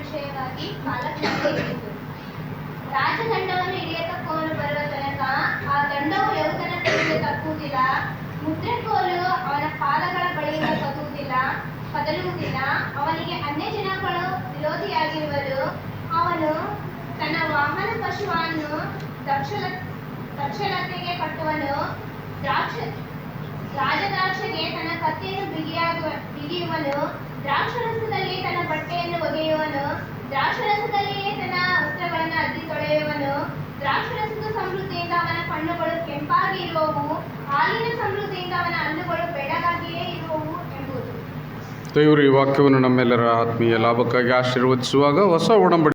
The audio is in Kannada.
ವಿಷಯವಾಗಿ ಕಾಲಜ್ಞಾನ ಹೇಳಿತು. ರಾಜದಂಡವನ್ನು ಹಿಡಿಯತಕ್ಕವನು ಬರುವ ತನಕ ಆ ದಂಡವು ಯೌವನ ಕೈಗೆ ತಪ್ಪುವುದಿಲ್ಲ, ಮುದ್ರೆಕೋಲು ಅವನ ಪಾದಗಳ ಬಳಿಯಿಂದ ಕದಲುವುದಿಲ್ಲ. ಅವನಿಗೆ ಅನ್ಯ ಜನಗಳು ವಿರೋಧಿಯಾಗಿರುವರು. ಅವನು ತನ್ನ ವಾಹನ ಪಶುವನ್ನು ದ್ರಾಕ್ಷಲತೆಗೆ ಕಟ್ಟುವನು, ರಾಜದ್ರಾಕ್ಷಗೆ ತನ್ನ ಕತ್ತಿಯನ್ನು ಬಿಗಿಯುವನು, ದ್ರಾಕ್ಷರಸದಲ್ಲಿ ತನ್ನ ಬಟ್ಟೆಯನ್ನು ಒಗೆಯುವನು, ದ್ರಾಕ್ಷರಸದಲ್ಲಿಯೇ ತನ್ನ ವಸ್ತ್ರಗಳನ್ನು ಅದ್ದಿ ತೊಳೆಯುವನು. ದ್ರಾಕ್ಷರಸದ ಸಮೃದ್ಧಿಯಿಂದ ಅವನ ಕಣ್ಣುಗಳು ಕೆಂಪಾಗಿ ಇರುವವು, ಹಾಲಿನ ಸಮೃದ್ಧಿಯಿಂದ ಅವನ ಹಲ್ಲುಗಳು ಬೆಳ್ಳಗಾಗಿಯೇ ಇರುವವು ಎಂಬುದು. ದೇವರು ಈ ವಾಕ್ಯವನ್ನು ನಮ್ಮೆಲ್ಲರ ಆತ್ಮೀಯ ಲಾಭಕ್ಕಾಗಿ ಆಶೀರ್ವದಿಸುವಾಗ ಹೊಸ ಒಡಂಬಡಿಕೆ